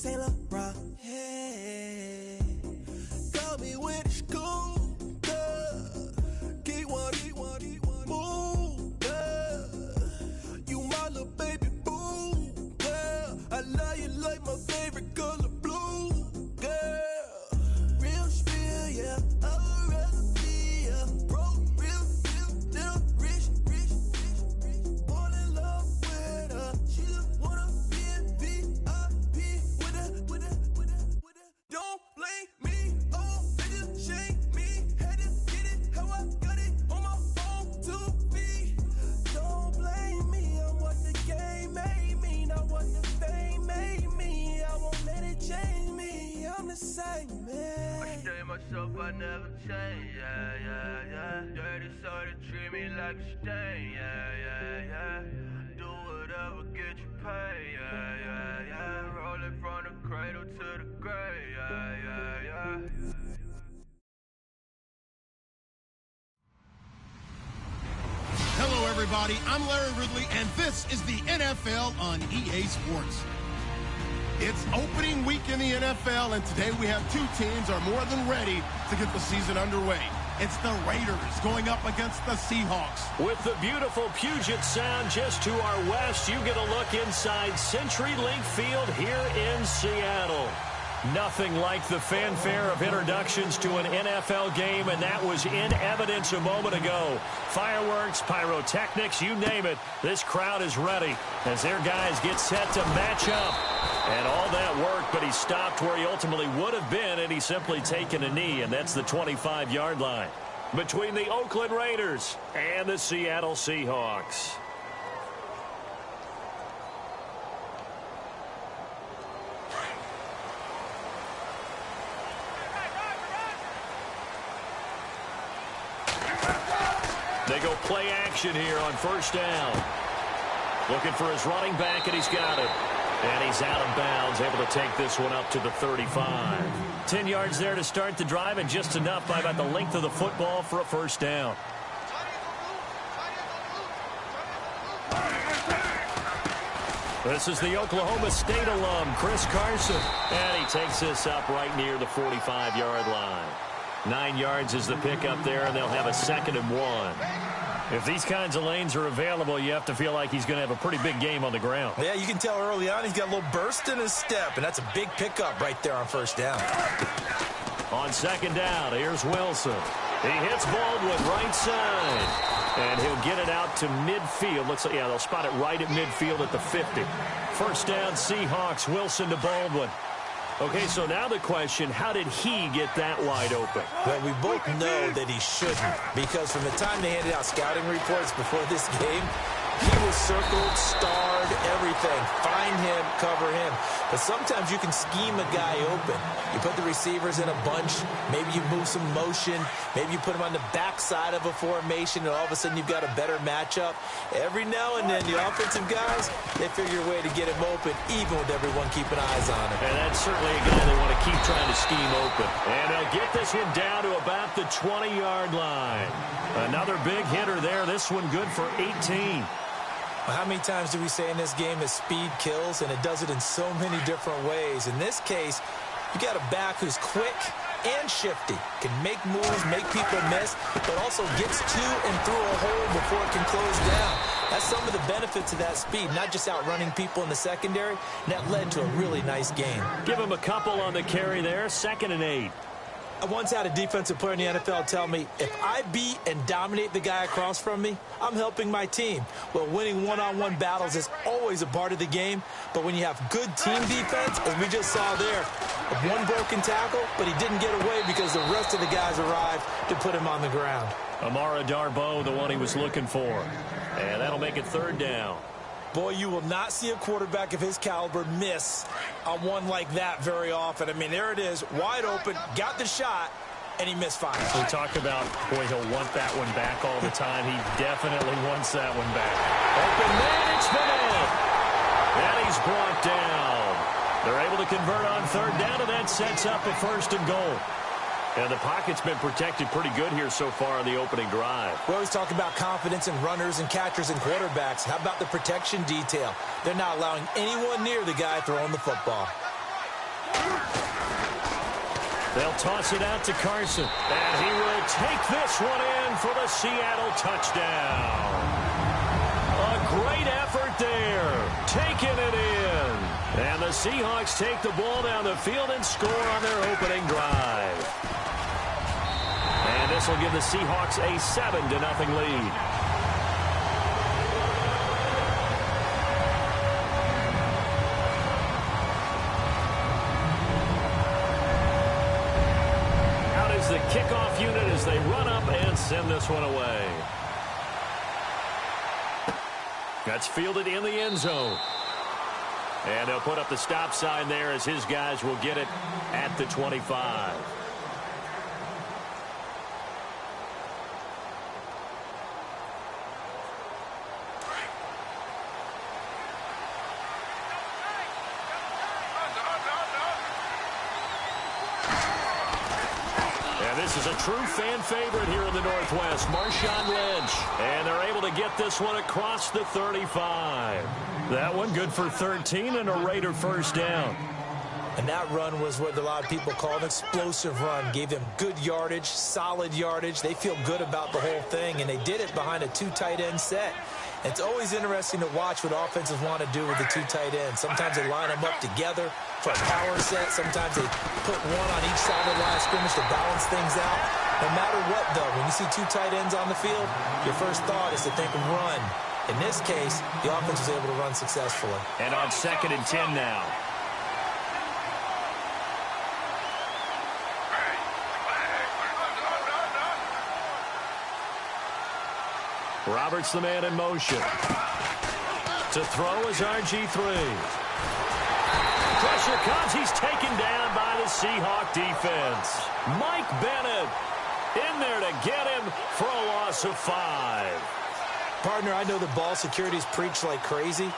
Saint Laurent. Hey, call me when it's cool. Keep one, move. You my little baby boo. Girl, I love you like my favorite color blue. Girl, real spill, yeah. I'd rather be a broke, real, little rich. Fall in love with her. She just wanna be a VIP with her. Don't blame me, oh, nigga, shame me. Had to get it how I got it on my own 2 feet. Don't blame me, I'm what the game made me, not what the fame made me. I won't let it change me, I'm the same man. I stay myself, I never change, yeah. Dirty soul to treat me like a stain, yeah. Do whatever, get you paid, yeah. Roll it from the cradle to the grave, yeah. Hello, everybody. I'm Larry Ridley, and this is the NFL on EA Sports. It's opening week in the NFL, and today we have two teams are more than ready to get the season underway. It's the Raiders going up against the Seahawks. With the beautiful Puget Sound just to our west, you get a look inside CenturyLink Field here in Seattle. Nothing like the fanfare of introductions to an NFL game, and that was in evidence a moment ago. Fireworks, pyrotechnics, you name it. This crowd is ready as their guys get set to match up. And all that worked, but he stopped where he ultimately would have been, and he's simply taken a knee, and that's the 25-yard line between the Oakland Raiders and the Seattle Seahawks. They go play action here on first down. Looking for his running back, and he's got it. And he's out of bounds, able to take this one up to the 35. 10 yards there to start the drive, and just enough by about the length of the football for a first down. This is the Oklahoma State alum, Chris Carson. And he takes this up right near the 45-yard line. 9 yards is the pickup there, and they'll have a 2nd and 1. If these kinds of lanes are available, you have to feel like he's going to have a pretty big game on the ground. Yeah, you can tell early on he's got a little burst in his step, and that's a big pickup right there on first down. On 2nd down, here's Wilson. He hits Baldwin right side, and he'll get it out to midfield. Looks like, yeah, they'll spot it right at midfield at the 50. First down, Seahawks, Wilson to Baldwin. Okay, so now the question, how did he get that wide open? Well, we both know that he shouldn't, because from the time they handed out scouting reports before this game, he was circled, starred, everything. Find him, cover him. But sometimes you can scheme a guy open. You put the receivers in a bunch. Maybe you move some motion. Maybe you put him on the backside of a formation, and all of a sudden you've got a better matchup. Every now and then, the offensive guys, they figure a way to get him open, even with everyone keeping eyes on him. And that's certainly a guy they want to keep trying to scheme open. And they'll get this one down to about the 20-yard line. Another big hitter there. This one good for 18. How many times do we say in this game that speed kills, and it does it in so many different ways? In this case, you got a back who's quick and shifty, can make moves, make people miss, but also gets to and through a hole before it can close down. That's some of the benefits of that speed, not just outrunning people in the secondary, and that led to a really nice game. Give him a couple on the carry there, 2nd and 8. I once had a defensive player in the NFL tell me, if I beat and dominate the guy across from me, I'm helping my team. Well, winning one-on-one battles is always a part of the game, but when you have good team defense, as we just saw there, one broken tackle, but he didn't get away because the rest of the guys arrived to put him on the ground. Amara Darboh, the one he was looking for. And that'll make it 3rd down. Boy, you will not see a quarterback of his caliber miss on one like that very often. I mean, there it is, wide open, got the shot, and he misfired. We talk about, boy, he'll want that one back all the time. He definitely wants that one back. Open man, it's been. And he's brought down. They're able to convert on 3rd down, and that sets up a 1st and goal. And the pocket's been protected pretty good here so far on the opening drive. We always talk about confidence in runners and catchers and quarterbacks. How about the protection detail? They're not allowing anyone near the guy throwing the football. They'll toss it out to Carson. And he will take this one in for the Seattle touchdown. A great effort there. Taking it in. And the Seahawks take the ball down the field and score on their opening drive. And this will give the Seahawks a 7-0 lead. The kickoff unit as they run up and send this one away. That's fielded in the end zone. And they'll put up the stop sign there as his guys will get it at the 25. This is a true fan favorite here in the Northwest, Marshawn Lynch. And they're able to get this one across the 35. That one good for 13 and a Raider first down. And that run was what a lot of people call an explosive run. Gave them good yardage, solid yardage. They feel good about the whole thing, and they did it behind a 2 tight end set. It's always interesting to watch what offenses want to do with the 2 tight ends. Sometimes they line them up together for a power set. Sometimes they put one on each side of the line of scrimmage to balance things out. No matter what, though, when you see 2 tight ends on the field, your first thought is to think run. In this case, the offense was able to run successfully. And on 2nd and 10 now. Roberts the man in motion. To throw is RG3. Pressure comes. He's taken down by the Seahawk defense. Mike Bennett in there to get him for a loss of 5. Partner, I know the ball security's preached like crazy,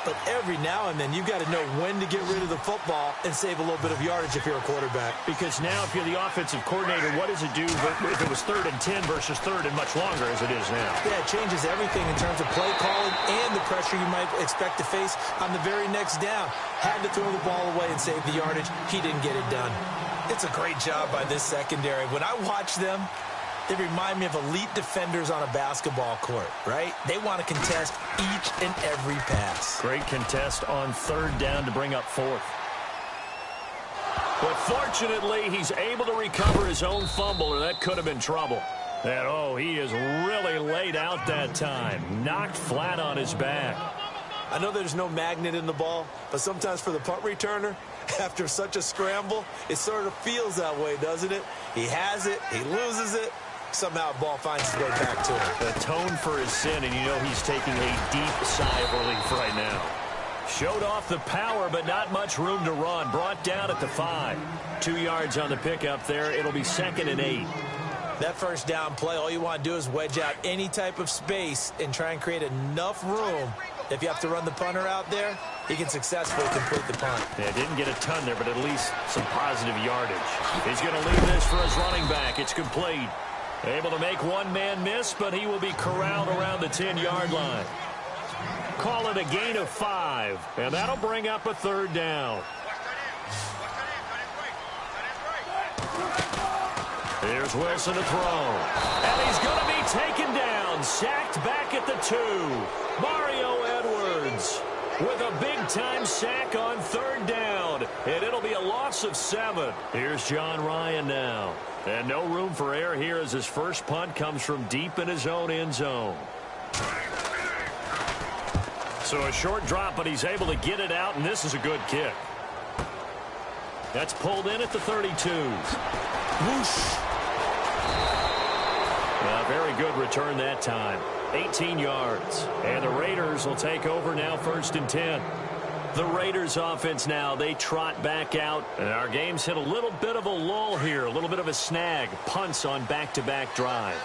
but every now and then you've got to know when to get rid of the football and save a little bit of yardage if you're a quarterback. Because now if you're the offensive coordinator, what does it do if it was 3rd and 10 versus 3rd and much longer as it is now? Yeah, it changes everything in terms of play calling and the pressure you might expect to face on the very next down. Had to throw the ball away and save the yardage. He didn't get it done. It's a great job by this secondary. When I watch them, they remind me of elite defenders on a basketball court, right? They want to contest each and every pass. Great contest on 3rd down to bring up 4th. But fortunately, he's able to recover his own fumble, or that could have been trouble. And, he is really laid out that time. Knocked flat on his back. I know there's no magnet in the ball, but sometimes for the punt returner, after such a scramble, it sort of feels that way, doesn't it? He has it, he loses it. Somehow the ball finds its way back to him. Atone for his sin, and you know he's taking a deep sigh of relief right now. Showed off the power, but not much room to run. Brought down at the 5. 2 yards on the pickup there. It'll be 2nd and 8. That first down play, all you want to do is wedge out any type of space and try and create enough room. If you have to run the punter out there, he can successfully complete the punt. Yeah, didn't get a ton there, but at least some positive yardage. He's going to leave this for his running back. It's complete. Able to make one man miss, but he will be corralled around the 10-yard line. Call it a gain of 5, and that'll bring up a 3rd down. Here's Wilson to throw. And he's going to be taken down. Sacked back at the 2. Mario Edwards with a big-time sack on 3rd down. And it'll be a loss of 7. Here's John Ryan now. And no room for error here as his first punt comes from deep in his own end zone. So a short drop, but he's able to get it out, and this is a good kick. That's pulled in at the 32. Whoosh. A very good return that time. 18 yards. And the Raiders will take over now 1st and 10. The Raiders offense now, they trot back out. And our game's hit a little bit of a lull here, a little bit of a snag. Punts on back-to-back drives.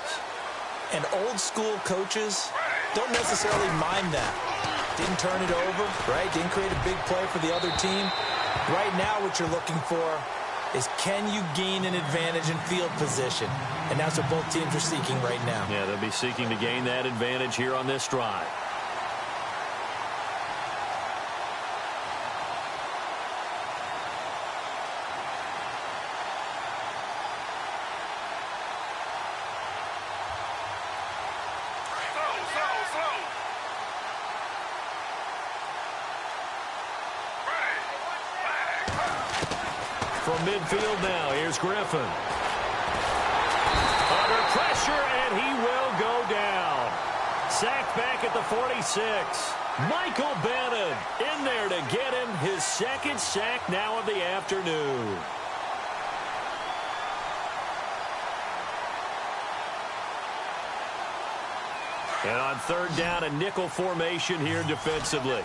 And old school coaches don't necessarily mind that. Didn't turn it over, right? Didn't create a big play for the other team. Right now what you're looking for is can you gain an advantage in field position? And that's what both teams are seeking right now. Yeah, they'll be seeking to gain that advantage here on this drive. From midfield now, here's Griffin. Under pressure, and he will go down. Sacked back at the 46. Michael Bannon in there to get him his second sack now of the afternoon. And on third down, a nickel formation here defensively.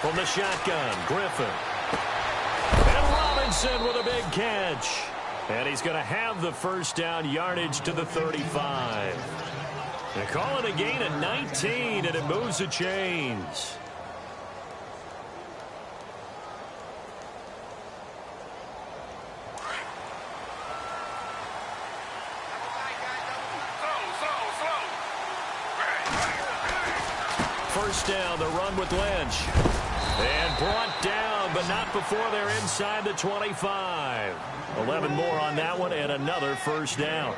From the shotgun, Griffin. And Robinson with a big catch. And he's going to have the first down, yardage to the 35. They call it a gain of 19, and it moves the chains. First down, the run with Lynch. And brought down, but not before they're inside the 25. 11 more on that one, and another first down.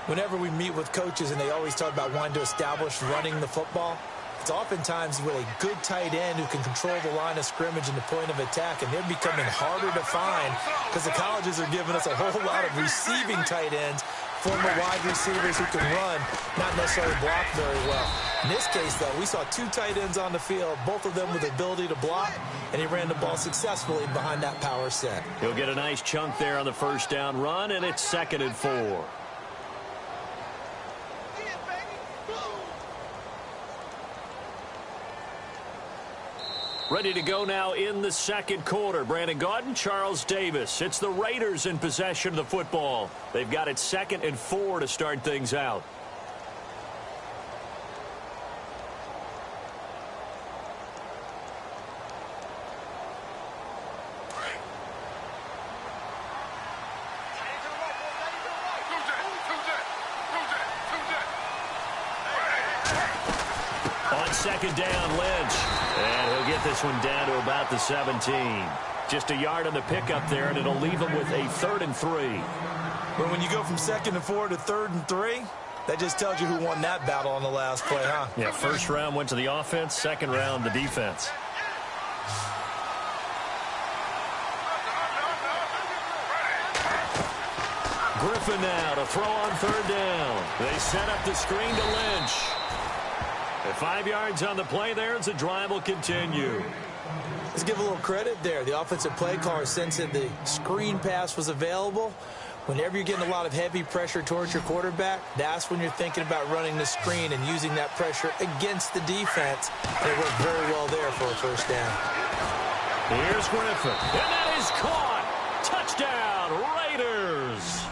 Whenever we meet with coaches and they always talk about wanting to establish running the football, it's oftentimes with a good tight end who can control the line of scrimmage and the point of attack, and they're becoming harder to find because the colleges are giving us a whole lot of receiving tight ends, former wide receivers who can run, not necessarily block very well. In this case, though, we saw two tight ends on the field, both of them with the ability to block, and he ran the ball successfully behind that power set. He'll get a nice chunk there on the first down run, and it's 2nd and 4. Ready to go now in the second quarter. Brandon Gaudin, Charles Davis. It's the Raiders in possession of the football. They've got it 2nd and 4 to start things out. On second down, Lynch. And he'll get this one down to about the 17. Just a yard on the pickup there, and it'll leave him with a 3rd and 3. But when you go from 2nd and 4 to 3rd and 3, that just tells you who won that battle on the last play, huh? Yeah, first round went to the offense, second round the defense. Griffin now to throw on 3rd down. They set up the screen to Lynch. At 5 yards on the play there as the drive will continue. Let's give a little credit there. The offensive play caller sensed that the screen pass was available. Whenever you're getting a lot of heavy pressure towards your quarterback, that's when you're thinking about running the screen and using that pressure against the defense. And it worked very well there for a first down. Here's Griffin. And that is caught. Touchdown, Raiders.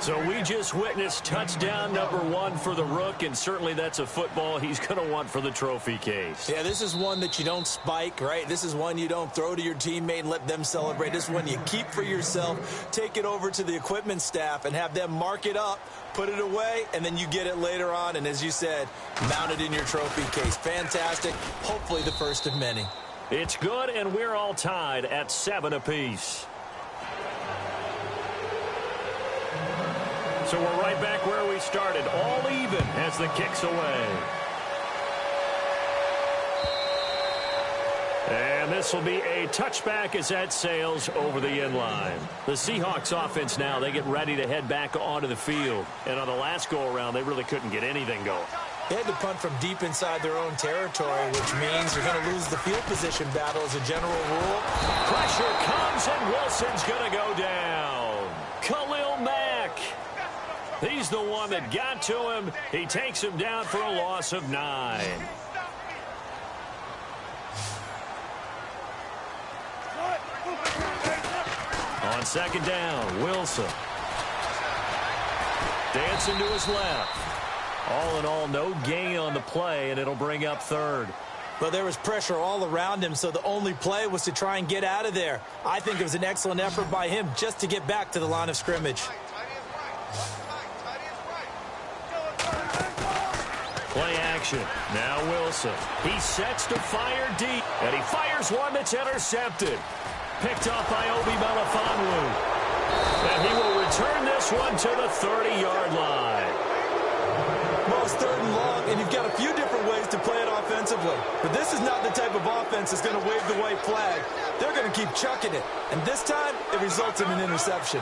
So we just witnessed touchdown number 1 for the Rook, and certainly that's a football he's going to want for the trophy case. Yeah, this is one that you don't spike, right? This is one you don't throw to your teammate and let them celebrate. This is one you keep for yourself, take it over to the equipment staff, and have them mark it up, put it away, and then you get it later on, and as you said, mount it in your trophy case. Fantastic. Hopefully the first of many. It's good, and we're all tied at 7 apiece. So we're right back where we started, all even as the kick's away. And this will be a touchback as that sails over the end line. The Seahawks offense now, they get ready to head back onto the field. And on the last go-around, they really couldn't get anything going. They had to punt from deep inside their own territory, which means you're going to lose the field position battle as a general rule. Pressure comes, and Wilson's going to go down. Khalil Mack. He's the one that got to him. He takes him down for a loss of 9. On second down, Wilson. Dancing to his left. All in all, no gain on the play, and it'll bring up 3rd. Well, there was pressure all around him, so the only play was to try and get out of there. I think it was an excellent effort by him just to get back to the line of scrimmage. Play action. Now Wilson. He sets to fire deep, and he fires one that's intercepted. Picked off by Obi Melifonwu. And he will return this one to the 30-yard line. Well, it's 3rd and long, and you've got a few different ways to play it offensively. But this is not the type of offense that's going to wave the white flag. They're going to keep chucking it. And this time, it results in an interception.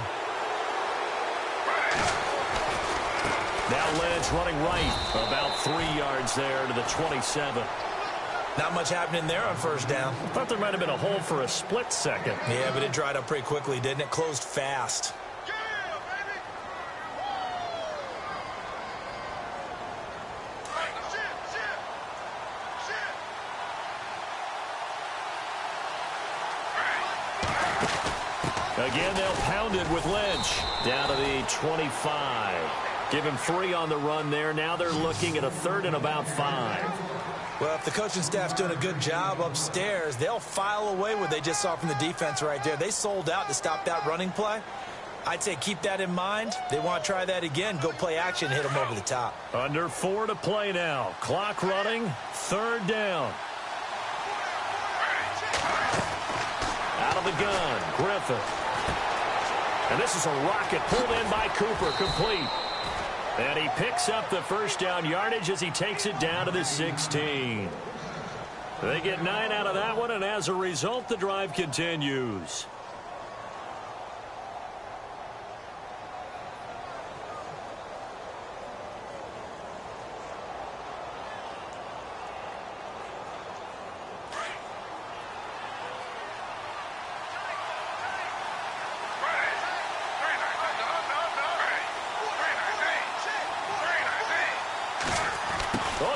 Now Lynch running right, about 3 yards there to the 27. Not much happening there on 1st down. Thought there might have been a hole for a split second. Yeah, but it dried up pretty quickly, didn't it? Closed fast. Again, they'll pound it with Lynch. Down to the 25. Give him 3 on the run there. Now they're looking at a 3rd and about 5. Well, if the coaching staff's doing a good job upstairs, they'll file away what they just saw from the defense right there. They sold out to stop that running play. I'd say keep that in mind. They want to try that again. Go play action, hit them over the top. Under 4 to play now. Clock running. 3rd down. Out of the gun, Griffin. And this is a rocket pulled in by Cooper, complete. And he picks up the 1st down yardage as he takes it down to the 16. They get 9 out of that one, and as a result, the drive continues.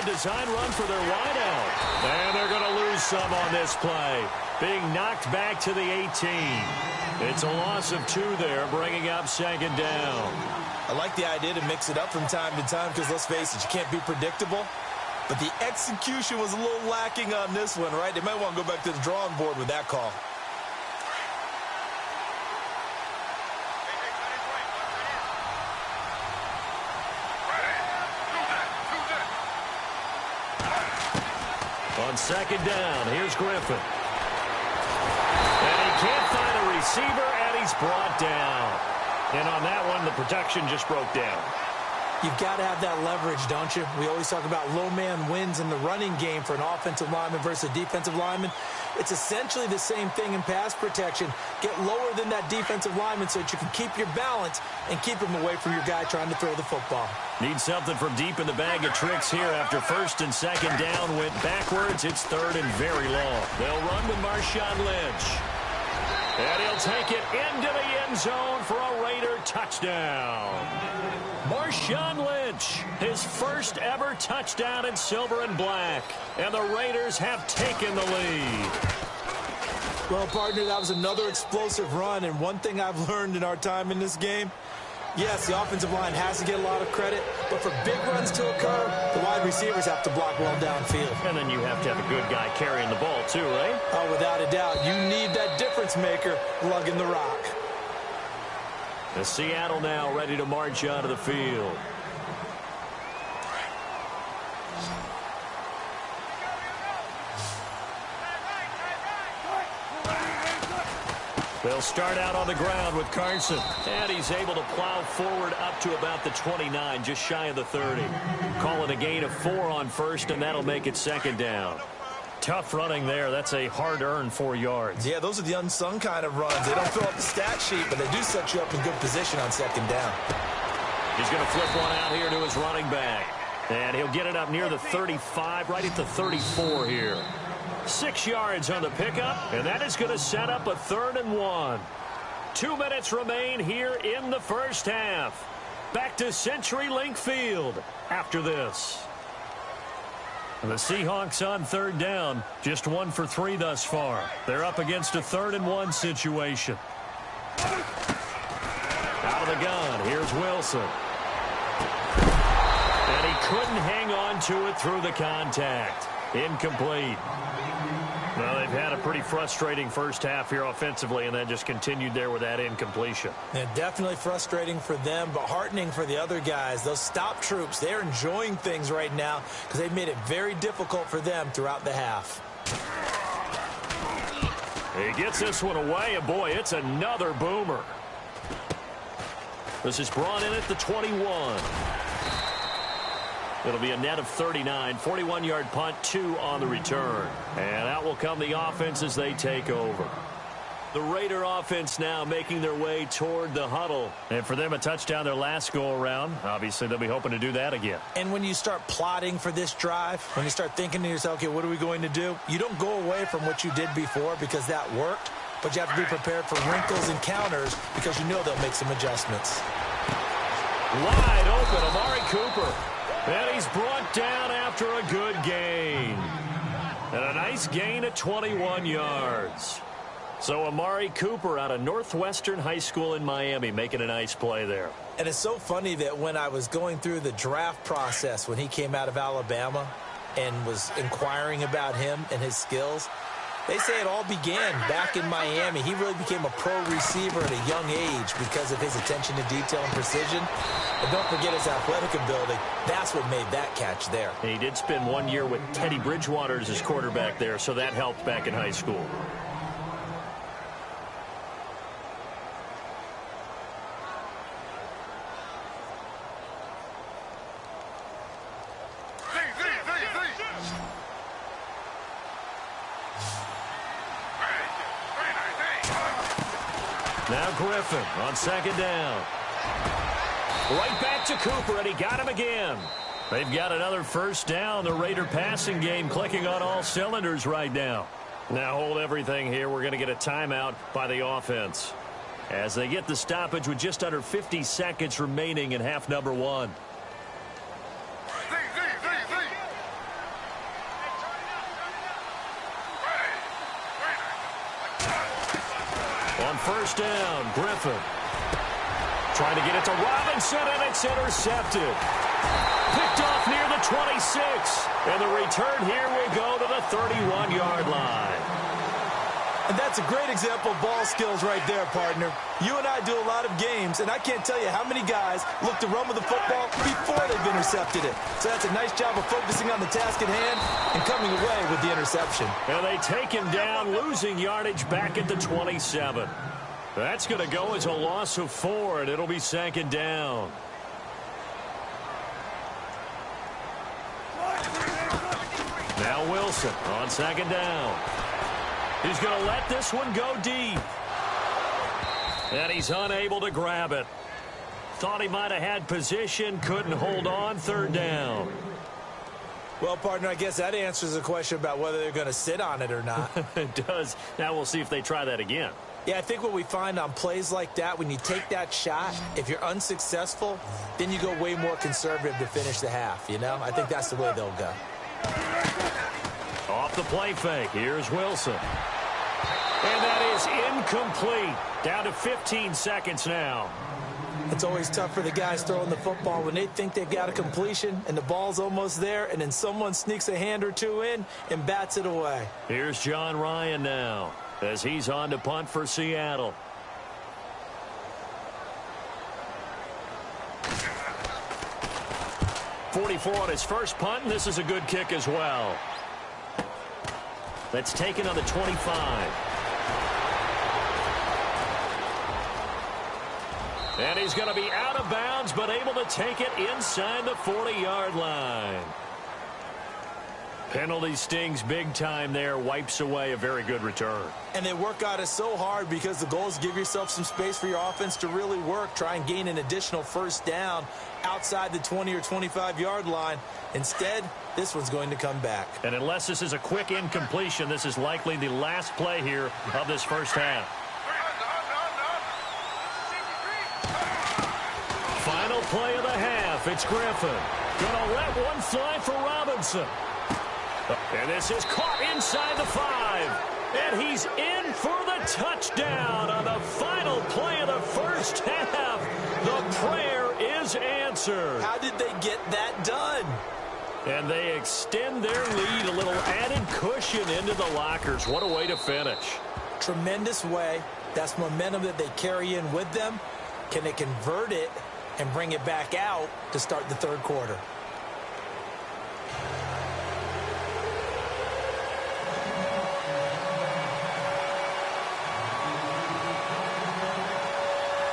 Design run for their wideout. And they're going to lose some on this play. Being knocked back to the 18. It's a loss of 2 there, bringing up 2nd down. I like the idea to mix it up from time to time because, let's face it, you can't be predictable. But the execution was a little lacking on this one, right? They might want to go back to the drawing board with that call. On 2nd down, here's Griffin. And he can't find a receiver, and he's brought down. And on that one, the protection just broke down. You've got to have that leverage, don't you? We always talk about low man wins in the running game for an offensive lineman versus a defensive lineman. It's essentially the same thing in pass protection. Get lower than that defensive lineman so that you can keep your balance and keep him away from your guy trying to throw the football. Need something from deep in the bag of tricks here after 1st and 2nd down went backwards. It's 3rd and very long. They'll run with Marshawn Lynch. And he'll take it into the end zone for a Raider touchdown. Marshawn Lynch, his 1st ever touchdown in silver and black. And the Raiders have taken the lead. Well, partner, that was another explosive run. And one thing I've learned in our time in this game, yes, the offensive line has to get a lot of credit, but for big runs to occur, the wide receivers have to block well downfield. And then you have to have a good guy carrying the ball too, right? Oh, without a doubt. You need that difference maker lugging the rock. The Seattle now ready to march onto the field. They'll start out on the ground with Carson. And he's able to plow forward up to about the 29, just shy of the 30. Call it a gain of 4 on 1st, and that'll make it 2nd down. Tough running there. That's a hard-earned 4 yards. Yeah, those are the unsung kind of runs. They don't fill up the stat sheet, but they do set you up in good position on 2nd down. He's going to flip one out here to his running back. And he'll get it up near the 35, right at the 34 here. 6 yards on the pickup, and that is going to set up a 3rd and 1. 2 minutes remain here in the 1st half. Back to CenturyLink Field after this. The Seahawks on 3rd down, just 1 for 3 thus far. They're up against a 3rd and 1 situation. Out of the gun, here's Wilson. And he couldn't hang on to it through the contact. Incomplete. Well, they've had a pretty frustrating 1st half here offensively, and that just continued there with that incompletion. Yeah, definitely frustrating for them, but heartening for the other guys. Those stop troops, they're enjoying things right now because they've made it very difficult for them throughout the half. He gets this one away, and boy, it's another boomer. This is brought in at the 21. It'll be a net of 39, 41-yard punt, 2 on the return. And out will come the offense as they take over. The Raider offense now making their way toward the huddle. And for them, a touchdown their last go-around. Obviously, they'll be hoping to do that again. And when you start plotting for this drive, when you start thinking to yourself, okay, what are we going to do? You don't go away from what you did before because that worked, but you have to be prepared for wrinkles and counters because you know they'll make some adjustments. Wide open, Amari Cooper. And he's brought down after a good gain. And a nice gain at 21 yards. So Amari Cooper out of Northwestern High School in Miami making a nice play there. And it's so funny that when I was going through the draft process when he came out of Alabama and was inquiring about him and his skills, they say it all began back in Miami. He really became a pro receiver at a young age because of his attention to detail and precision. And don't forget his athletic ability. That's what made that catch there. He did spend 1 year with Teddy Bridgewater as his quarterback there, so that helped back in high school. Now Griffin on second down. Right back to Cooper, and he got him again. They've got another first down. The Raider passing game clicking on all cylinders right now. Now hold everything here. We're going to get a timeout by the offense as they get the stoppage with just under 50 seconds remaining in half number 1. On first down, Griffin trying to get it to Robinson, and it's intercepted. Picked off near the 26. And the return here will go to the 31-yard line. And that's a great example of ball skills right there, partner. You and I do a lot of games, and I can't tell you how many guys look to run with the football before they've intercepted it. So that's a nice job of focusing on the task at hand and coming away with the interception. And they take him down, losing yardage back at the 27. That's going to go as a loss of 4, and it'll be second down. Now Wilson on second down. He's going to let this one go deep. And he's unable to grab it. Thought he might have had position, couldn't hold on, third down. Well, partner, I guess that answers the question about whether they're going to sit on it or not. It does. Now we'll see if they try that again. Yeah, I think what we find on plays like that, when you take that shot, if you're unsuccessful, then you go way more conservative to finish the half, you know? I think that's the way they'll go. Off the play fake, here's Wilson. And that is incomplete. Down to 15 seconds now. It's always tough for the guys throwing the football when they think they've got a completion and the ball's almost there, and then someone sneaks a hand or two in and bats it away. Here's John Ryan now as he's on to punt for Seattle. .44 on his first punt, and this is a good kick as well. That's taken on the 25. And he's going to be out of bounds, but able to take it inside the 40-yard line. Penalty stings big time there, wipes away a very good return. And they work on it so hard because the goal is give yourself some space for your offense to really work, try and gain an additional first down outside the 20 or 25-yard line. Instead, this one's going to come back. And unless this is a quick incompletion, this is likely the last play here of this first half. Final play of the half. It's Griffin. Gonna let one fly for Robinson. And this is caught inside the 5. And he's in for the touchdown on the final play of the first half. The prayer is answered. How did they get that done? And they extend their lead, a little added cushion into the lockers. What a way to finish. Tremendous way. That's momentum that they carry in with them. Can they convert it and bring it back out to start the third quarter?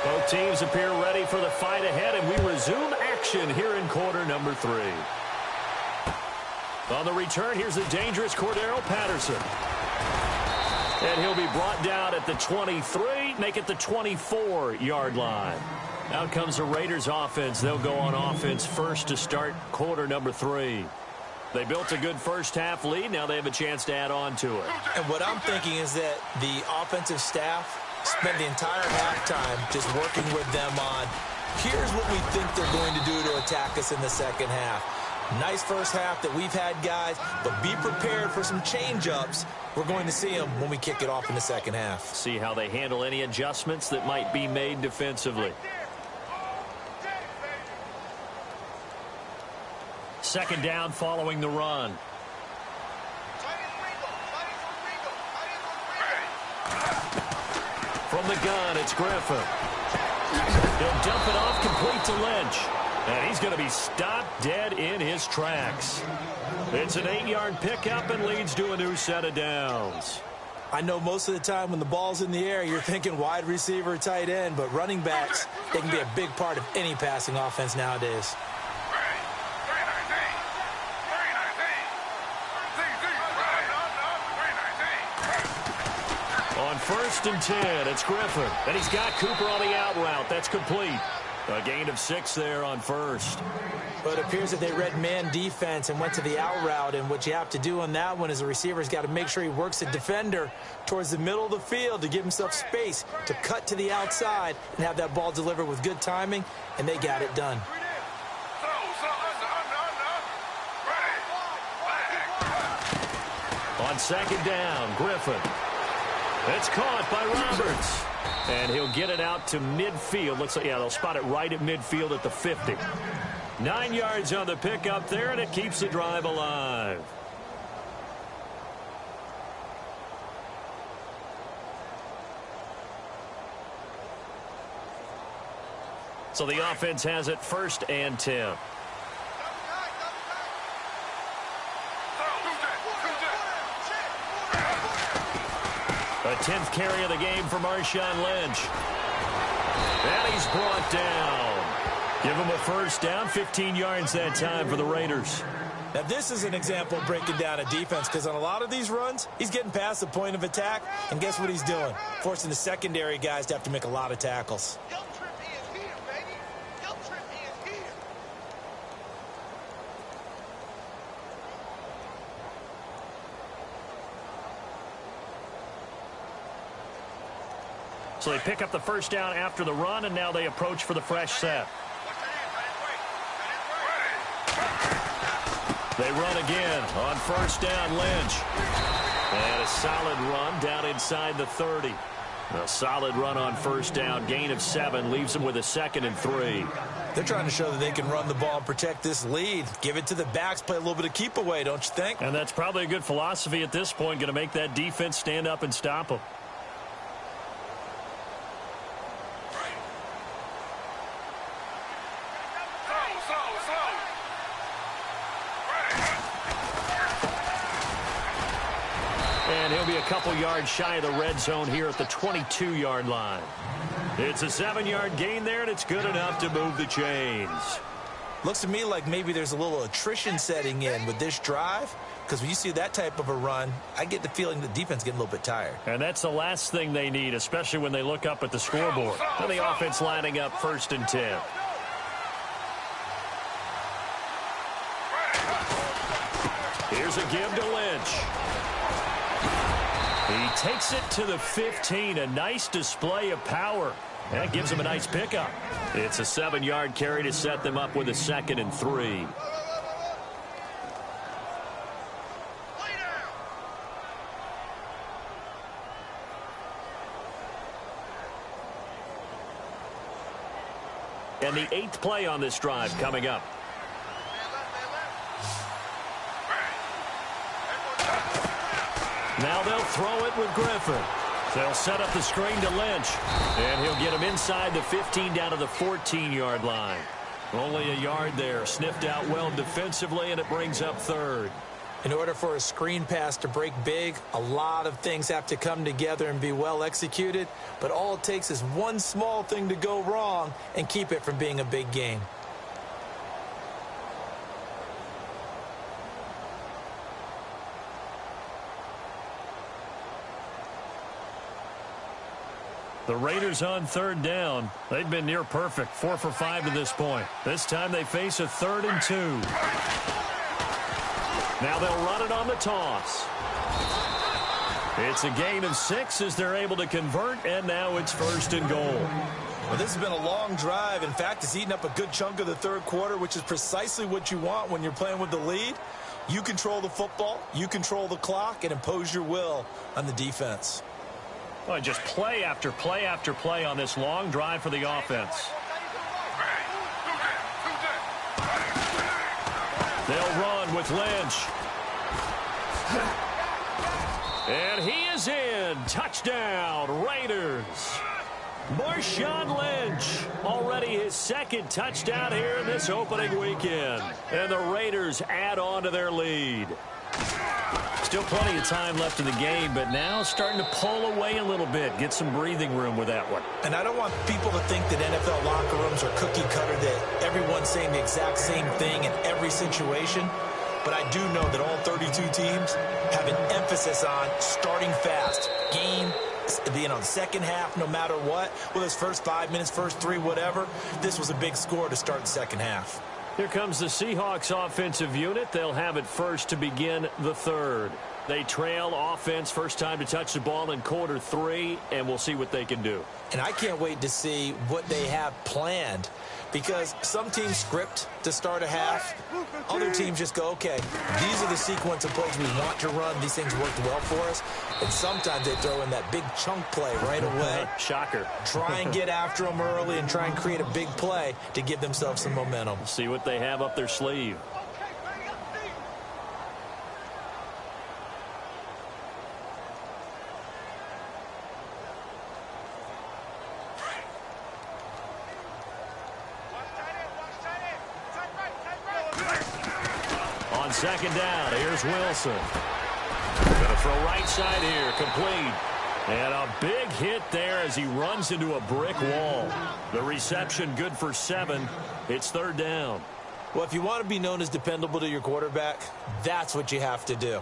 Both teams appear ready for the fight ahead, and we resume action here in quarter number 3. On the return, here's the dangerous Cordero Patterson. And he'll be brought down at the 23, make it the 24-yard line. Out comes the Raiders offense. They'll go on offense first to start quarter number 3. They built a good first-half lead. Now they have a chance to add on to it. And what I'm thinking is that the offensive staff spent the entire halftime just working with them on, here's what we think they're going to do to attack us in the second half. Nice first half that we've had, guys, but be prepared for some change-ups. We're going to see them when we kick it off in the second half. See how they handle any adjustments that might be made defensively. Second down following the run. From the gun, it's Griffin. He'll dump it off complete to Lynch. And he's going to be stopped dead in his tracks. It's an 8-yard pickup and leads to a new set of downs. I know most of the time when the ball's in the air, you're thinking wide receiver, tight end, but running backs, they can be a big part of any passing offense nowadays. On 1st and 10, it's Griffin. And he's got Cooper on the out route. That's complete. A gain of 6 there on 1st. But it appears that they read man defense and went to the out route. And what you have to do on that one is the receiver's got to make sure he works the defender towards the middle of the field to give himself space to cut to the outside and have that ball delivered with good timing. And they got it done. On 2nd down, Griffin. It's caught by Roberts. And he'll get it out to midfield. Looks like, yeah, they'll spot it right at midfield at the 50. 9 yards on the pickup there, and it keeps the drive alive. So the offense has it 1st and 10. A 10th carry of the game for Marshawn Lynch. And he's brought down. Give him a 1st down, 15 yards that time for the Raiders. Now, this is an example of breaking down a defense because on a lot of these runs, he's getting past the point of attack, and guess what he's doing? Forcing the secondary guys to have to make a lot of tackles. So they pick up the 1st down after the run, and now they approach for the fresh set. They run again on 1st down, Lynch. And a solid run down inside the 30. A solid run on 1st down, gain of 7, leaves them with a 2nd and 3. They're trying to show that they can run the ball and protect this lead. Give it to the backs, play a little bit of keep away, don't you think? And that's probably a good philosophy at this point, going to make that defense stand up and stop them. And he'll be a couple yards shy of the red zone here at the 22-yard line. It's a 7-yard gain there, and it's good enough to move the chains. Looks to me like maybe there's a little attrition setting in with this drive, because when you see that type of a run, I get the feeling the defense getting a little bit tired. And that's the last thing they need, especially when they look up at the scoreboard. And the offense lining up 1st and 10. Here's a give to Lynch. He takes it to the 15. A nice display of power. That gives him a nice pickup. It's a 7-yard carry to set them up with a 2nd and 3. And the 8th play on this drive coming up. Now they'll throw it with Griffin. They'll set up the screen to Lynch. And he'll get him inside the 15 down to the 14-yard line. Only a yard there. Sniffed out well defensively, and it brings up 3rd. In order for a screen pass to break big, a lot of things have to come together and be well executed. But all it takes is one small thing to go wrong and keep it from being a big game. The Raiders on third down. They've been near perfect, 4 for 5 to this point. This time they face a 3rd and 2. Now they'll run it on the toss. It's a gain of 6 as they're able to convert, and now it's 1st and goal. Well, this has been a long drive. In fact, it's eaten up a good chunk of the third quarter, which is precisely what you want when you're playing with the lead. You control the football, you control the clock, and impose your will on the defense. Well, just play after play after play on this long drive for the offense. They'll run with Lynch. And he is in. Touchdown, Raiders. Marshawn Lynch, already his 2nd touchdown here in this opening weekend. And the Raiders add on to their lead. Still plenty of time left in the game, but now starting to pull away a little bit. Get some breathing room with that one. And I don't want people to think that NFL locker rooms are cookie cutter, that everyone's saying the exact same thing in every situation. But I do know that all 32 teams have an emphasis on starting fast. Game, the second half, no matter what. Whether it's first 5 minutes, first 3, whatever. This was a big score to start the second half. Here comes the Seahawks offensive unit. They'll have it first to begin the 3rd. They trail offense, first time to touch the ball in quarter 3, and we'll see what they can do. And I can't wait to see what they have planned, because some teams script to start a half. Other teams just go, okay, these are the sequence of plays we want to run. These things worked well for us. And sometimes they throw in that big chunk play right away. Shocker. Try and get after them early and try and create a big play to give themselves some momentum. See what they have up their sleeve. On 2nd down, here's Wilson. Going to throw right side here, complete. And a big hit there as he runs into a brick wall. The reception good for 7. It's 3rd down. Well, if you want to be known as dependable to your quarterback, that's what you have to do.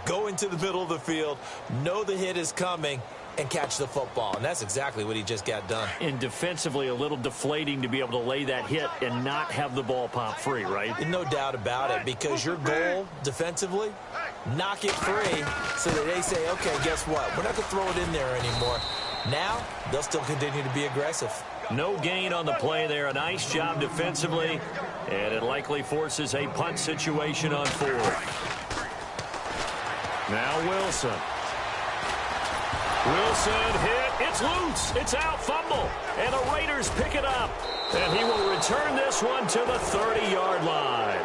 Go into the middle of the field, know the hit is coming, and catch the football. And that's exactly what he just got done. And defensively, a little deflating to be able to lay that hit and not have the ball pop free, right? No doubt about it, because your goal defensively, knock it free so that they say, okay, guess what? We're not going to throw it in there anymore. Now, they'll still continue to be aggressive. No gain on the play there. A nice job defensively, and it likely forces a punt situation on 4th. Now Wilson. Wilson hit. It's loose. It's out. Fumble. And the Raiders pick it up. And he will return this one to the 30-yard line.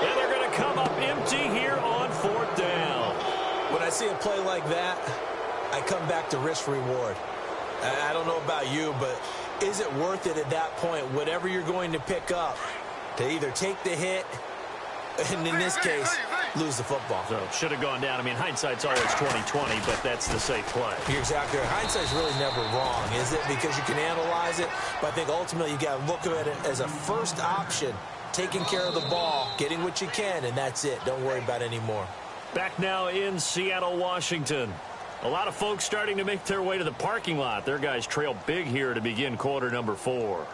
And they're going to come up empty here on 4th down. When I see a play like that, I come back to risk reward. I don't know about you, but is it worth it at that point, whatever you're going to pick up, to either take the hit, and in this case, lose the football? So should have gone down. I mean, hindsight's always 20/20, but that's the safe play. You're exactly right. Hindsight's really never wrong, is it? Because you can analyze it, but I think ultimately you got to look at it as a first option, taking care of the ball, getting what you can, and that's it. Don't worry about it anymore. Back now in Seattle, Washington. A lot of folks starting to make their way to the parking lot. Their guys trail big here to begin quarter number 4.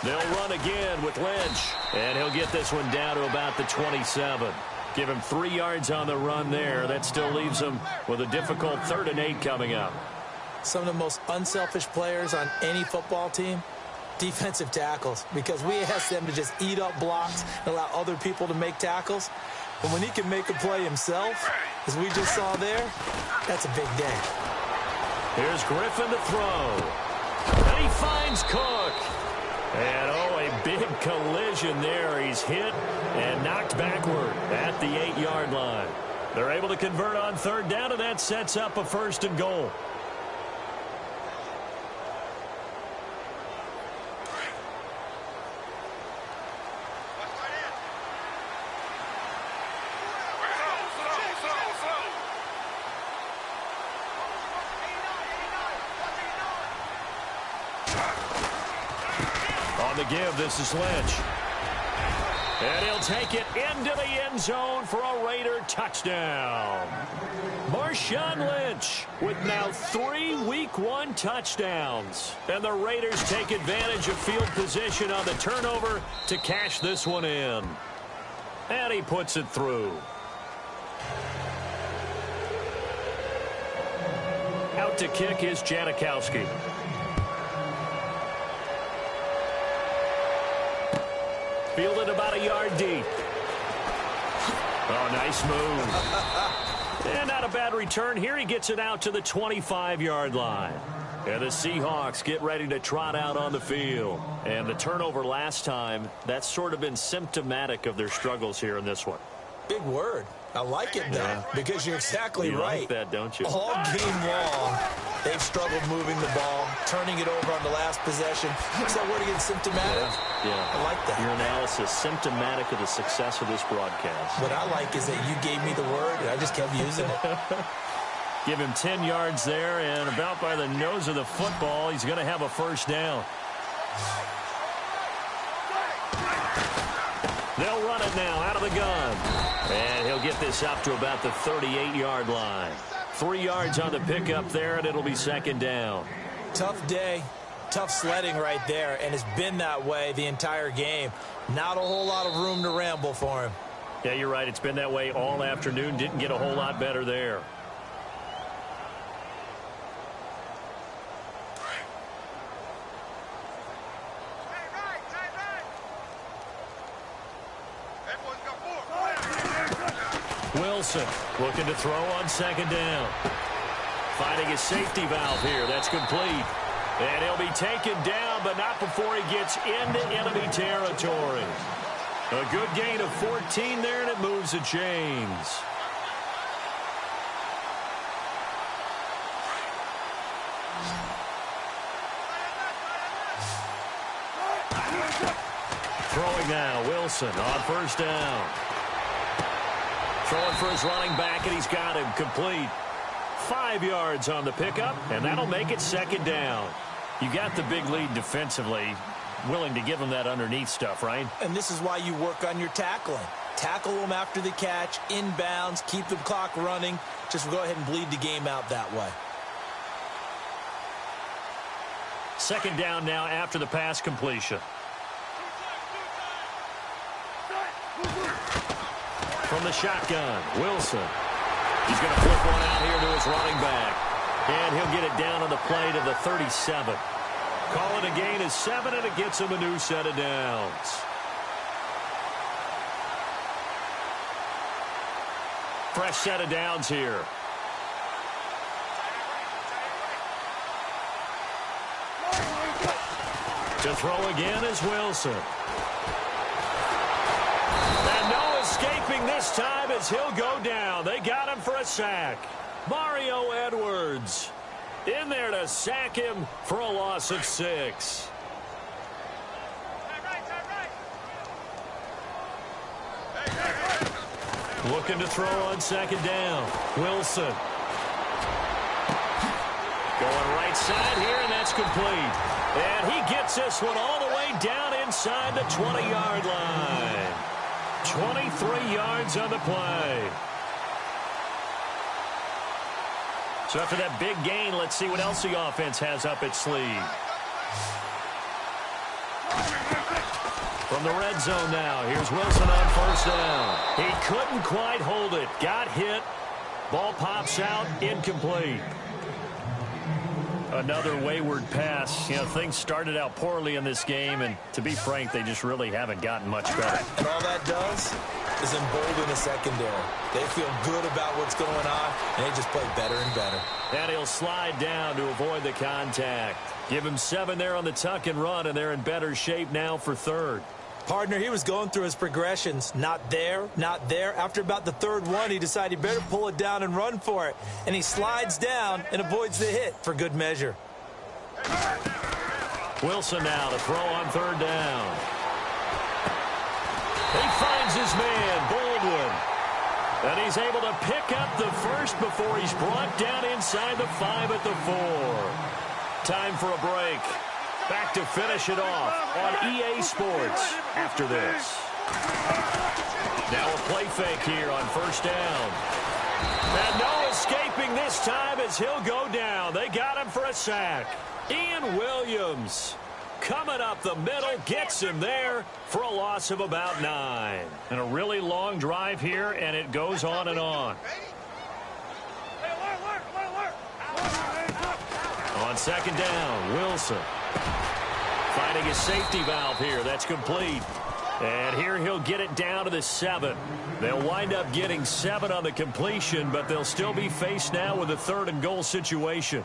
They'll run again with Lynch, and he'll get this one down to about the 27. Give him 3 yards on the run there. That still leaves him with a difficult 3rd and 8 coming up. Some of the most unselfish players on any football team, defensive tackles, because we ask them to just eat up blocks and allow other people to make tackles. But when he can make a play himself, as we just saw there, that's a big day. Here's Griffin to throw. And he finds Cook. And, oh, a big collision there. He's hit and knocked backward at the 8-yard line. They're able to convert on 3rd down, and that sets up a 1st and goal. On the give, this is Lynch. And he'll take it into the end zone for a Raider touchdown. Marshawn Lynch with now 3 Week 1 touchdowns. And the Raiders take advantage of field position on the turnover to cash this one in. And he puts it through. Out to kick is Janikowski. Fielded about a yard deep. Oh, nice move. And not a bad return here. He gets it out to the 25-yard line. And the Seahawks get ready to trot out on the field. And the turnover last time, that's sort of been symptomatic of their struggles here in this one. Big word. I like it, though, because you're exactly right. You like that, don't you? All game long, they've struggled moving the ball, turning it over on the last possession. Is that word again, symptomatic? Yeah. I like that. Your analysis, symptomatic of the success of this broadcast. What I like is that you gave me the word, and I just kept using it. Give him 10 yards there, and about by the nose of the football, he's going to have a first down. They'll run it now out of the gun. And he'll get this up to about the 38-yard line. 3 yards on the pickup there, and it'll be second down. Tough day, tough sledding right there, and it's been that way the entire game. Not a whole lot of room to ramble for him. Yeah, you're right. It's been that way all afternoon. Didn't get a whole lot better there. Wilson looking to throw on second down. Finding his safety valve here. That's complete. And he'll be taken down, but not before he gets into enemy territory. A good gain of 14 there, and it moves the chains. Throwing now, Wilson on first down. Throwing for his running back, and he's got him complete. 5 yards on the pickup, and that'll make it second down. You got the big lead defensively. Willing to give him that underneath stuff, right? And this is why you work on your tackling. Tackle them after the catch, inbounds, keep the clock running. Just go ahead and bleed the game out that way. Second down now after the pass completion. From the shotgun, Wilson. He's going to flip one out here to his running back. And he'll get it down on the play to the 37. Call it a gain of 7, and it gets him a new set of downs. Fresh set of downs here. To throw again is Wilson. And no escaping this time as he'll go down. They got him for a sack. Mario Edwards in there to sack him for a loss of 6. Looking to throw on second down. Wilson. Going right side here, and that's complete. And he gets this one all the way down inside the 20-yard line. 23 yards on the play. So after that big gain, let's see what else the offense has up its sleeve. From the red zone now, here's Wilson on first down. He couldn't quite hold it. Got hit. Ball pops out, incomplete. Another wayward pass. You know, things started out poorly in this game, and to be frank, they just really haven't gotten much better. And all that does is embolden the secondary. They feel good about what's going on, and they just play better and better. And he'll slide down to avoid the contact. Give him 7 there on the tuck and run, and they're in better shape now for third. Partner, he was going through his progressions. Not there, not there. After about the third one, he decided he better pull it down and run for it. And he slides down and avoids the hit for good measure. Wilson now to throw on third down. He finds his man, Baldwin. And he's able to pick up the first before he's brought down inside the 5 at the 4. Time for a break. Back to finish it off on EA Sports after this. Now a play fake here on first down. And no escaping this time as he'll go down. They got him for a sack. Ian Williams coming up the middle, gets him there for a loss of about 9. And a really long drive here, and it goes on and on. On second down, Wilson finding his safety valve here. That's complete. And here he'll get it down to the 7. They'll wind up getting 7 on the completion, but they'll still be faced now with a 3rd and goal situation.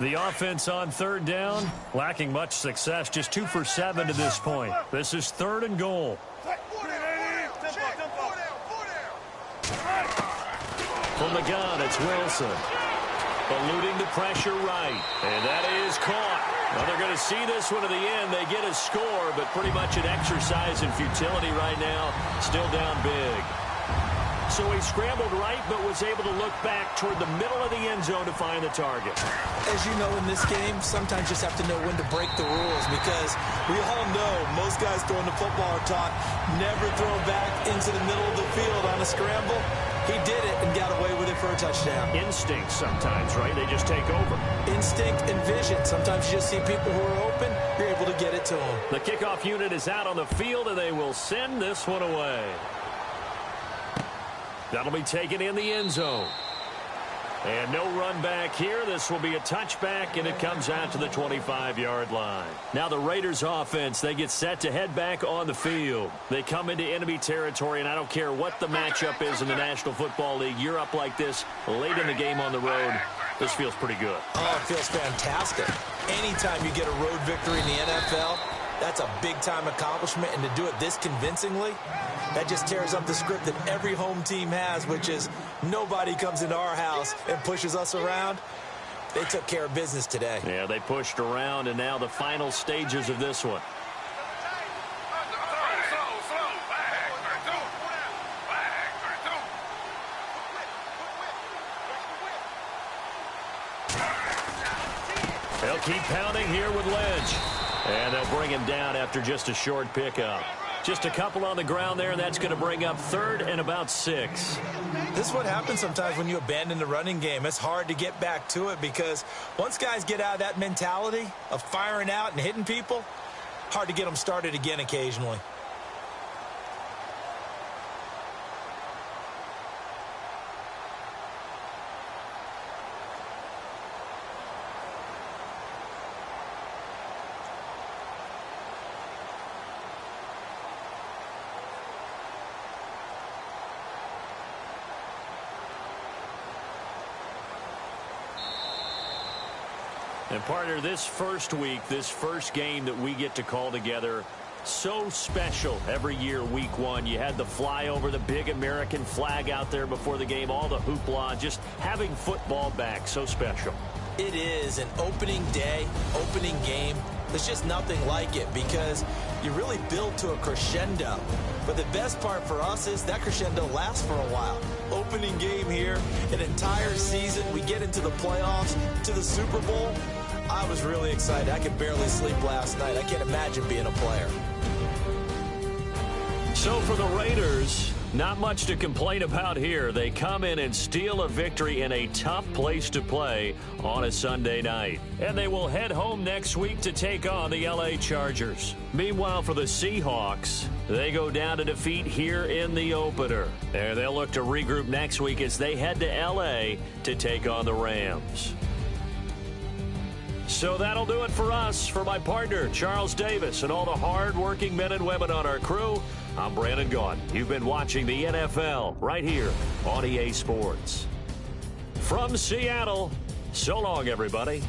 The offense on 3rd down, lacking much success, just 2 for 7 to this point. This is 3rd and goal. From the gun, it's Wilson. Eluding the pressure right. And that is caught. Well, they're going to see this one to the end. They get a score, but pretty much an exercise in futility right now. Still down big. So he scrambled right, but was able to look back toward the middle of the end zone to find the target. As you know, in this game, sometimes you just have to know when to break the rules, because we all know most guys throwing the football are taught never throw back into the middle of the field on a scramble. He did it and got away with it for a touchdown. Instinct sometimes, right? They just take over. Instinct and vision. Sometimes you just see people who are open, you're able to get it to them. The kickoff unit is out on the field, and they will send this one away. That'll be taken in the end zone. And no run back here. This will be a touchback, and it comes out to the 25-yard line. Now the Raiders offense, they get set to head back on the field. They come into enemy territory, and I don't care what the matchup is in the National Football League. You're up like this late in the game on the road. This feels pretty good. Oh, it feels fantastic. Anytime you get a road victory in the NFL, that's a big-time accomplishment, and to do it this convincingly, that just tears up the script that every home team has, which is nobody comes into our house and pushes us around. They took care of business today. Yeah, they pushed around, and now the final stages of this one. They'll keep pounding here with Lynch. And they'll bring him down after just a short pickup. Just a couple on the ground there, and that's going to bring up 3rd and about 6. This is what happens sometimes when you abandon the running game. It's hard to get back to it, because once guys get out of that mentality of firing out and hitting people, hard to get them started again occasionally. And partner, this first week, this first game that we get to call together, so special every year, week 1. You had the flyover, the big American flag out there before the game, all the hoopla, just having football back, so special. It is an opening day, opening game. There's just nothing like it, because you really build to a crescendo. But the best part for us is that crescendo lasts for a while. Opening game here, an entire season. We get into the playoffs, to the Super Bowl. I was really excited. I could barely sleep last night. I can't imagine being a player. So for the Raiders, not much to complain about here. They come in and steal a victory in a tough place to play on a Sunday night. And they will head home next week to take on the LA Chargers. Meanwhile, for the Seahawks, they go down to defeat here in the opener. And they'll look to regroup next week as they head to LA to take on the Rams. So that'll do it for us. For my partner, Charles Davis, and all the hard-working men and women on our crew, I'm Brandon Gaudin. You've been watching the NFL right here on EA Sports. From Seattle, so long, everybody.